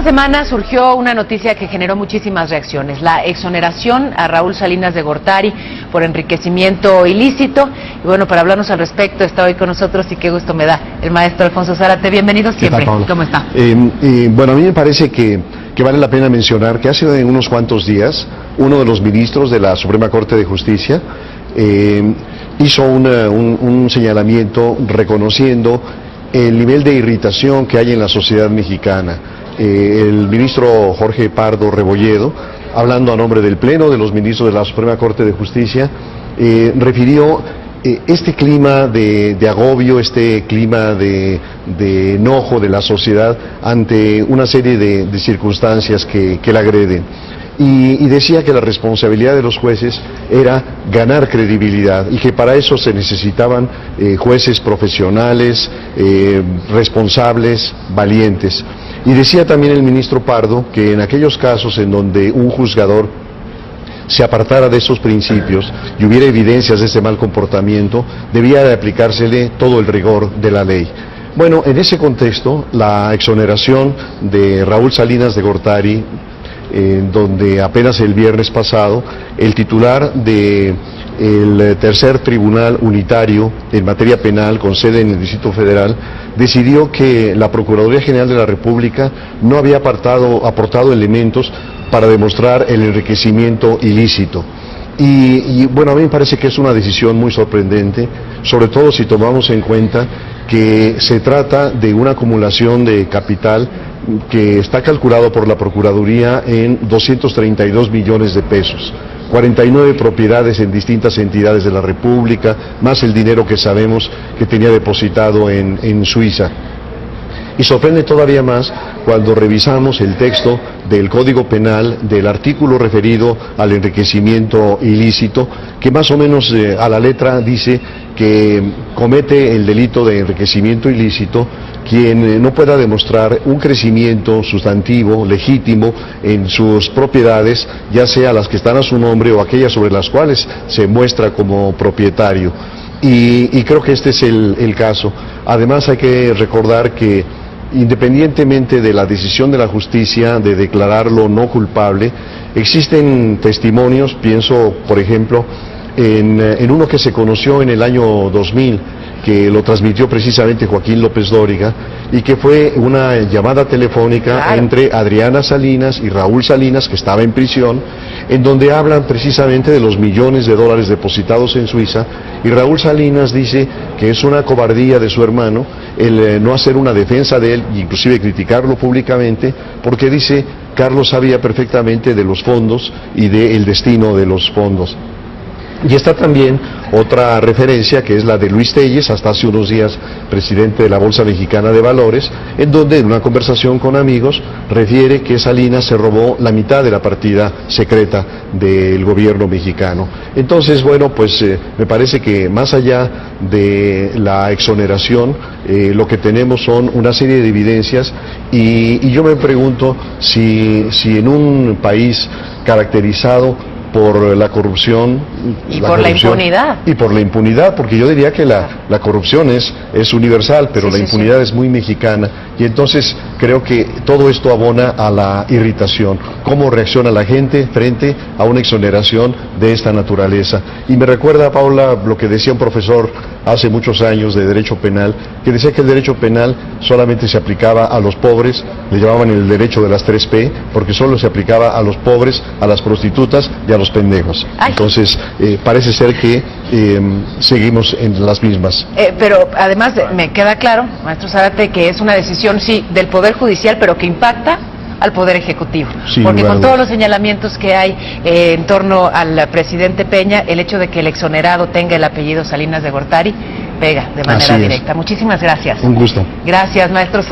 esta semana surgió una noticia que generó muchísimas reacciones, la exoneración a Raúl Salinas de Gortari por enriquecimiento ilícito. Y bueno, para hablarnos al respecto está hoy con nosotros y qué gusto me da el maestro Alfonso Zárate. Bienvenido siempre. ¿Cómo está? Bueno, a mí me parece que vale la pena mencionar que hace unos cuantos días uno de los ministros de la Suprema Corte de Justicia hizo un señalamiento reconociendo el nivel de irritación que hay en la sociedad mexicana. El ministro Jorge Pardo Rebolledo, hablando a nombre del Pleno de los ministros de la Suprema Corte de Justicia, refirió este clima de agobio, este clima de enojo de la sociedad ante una serie de circunstancias que la agreden. Y decía que la responsabilidad de los jueces era ganar credibilidad y que para eso se necesitaban jueces profesionales, responsables, valientes. Y decía también el ministro Pardo que en aquellos casos en donde un juzgador se apartara de esos principios y hubiera evidencias de ese mal comportamiento, debía de aplicársele todo el rigor de la ley. Bueno, en ese contexto, la exoneración de Raúl Salinas de Gortari, donde apenas el viernes pasado el titular del tercer tribunal unitario en materia penal con sede en el Distrito Federal decidió que la Procuraduría General de la República no había aportado elementos para demostrar el enriquecimiento ilícito. Y bueno, a mí me parece que es una decisión muy sorprendente, sobre todo si tomamos en cuenta que se trata de una acumulación de capital que está calculado por la Procuraduría en 232 millones de pesos, 49 propiedades en distintas entidades de la República, más el dinero que sabemos que tenía depositado en Suiza. Y sorprende todavía más cuando revisamos el texto del Código Penal del artículo referido al enriquecimiento ilícito, que más o menos a la letra dice que comete el delito de enriquecimiento ilícito quien no pueda demostrar un crecimiento sustantivo, legítimo, en sus propiedades, ya sea las que están a su nombre o aquellas sobre las cuales se muestra como propietario. Y creo que este es el caso. Además hay que recordar que independientemente de la decisión de la justicia de declararlo no culpable, existen testimonios, pienso por ejemplo en uno que se conoció en el año 2000, que lo transmitió precisamente Joaquín López Dóriga, y que fue una llamada telefónica entre Adriana Salinas y Raúl Salinas, que estaba en prisión, en donde hablan precisamente de los millones de dólares depositados en Suiza, y Raúl Salinas dice que es una cobardía de su hermano el no hacer una defensa de él, inclusive criticarlo públicamente, porque dice Carlos sabía perfectamente de los fondos y del destino de los fondos. Y está también otra referencia que es la de Luis Telles, hasta hace unos días presidente de la Bolsa Mexicana de Valores, en donde en una conversación con amigos refiere que Salinas se robó la mitad de la partida secreta del gobierno mexicano. Entonces, bueno, pues me parece que más allá de la exoneración, lo que tenemos son una serie de evidencias y yo me pregunto si en un país caracterizado por la corrupción y por la impunidad. Y por la impunidad, porque yo diría que la corrupción es universal, pero la impunidad es muy mexicana, y entonces creo que todo esto abona a la irritación. ¿Cómo reacciona la gente frente a una exoneración de esta naturaleza? Y me recuerda, Paula, lo que decía un profesor hace muchos años de Derecho Penal, que decía que el Derecho Penal solamente se aplicaba a los pobres, le llamaban el derecho de las 3P, porque solo se aplicaba a los pobres, a las prostitutas y a los pendejos. Entonces, parece ser que seguimos en las mismas. Pero además me queda claro, maestro Zárate, que es una decisión, sí, del Poder Judicial, pero que impacta al Poder Ejecutivo. Porque con todos los señalamientos que hay en torno al presidente Peña, el hecho de que el exonerado tenga el apellido Salinas de Gortari pega de manera directa. Muchísimas gracias. Un gusto. Gracias, maestro Zárate.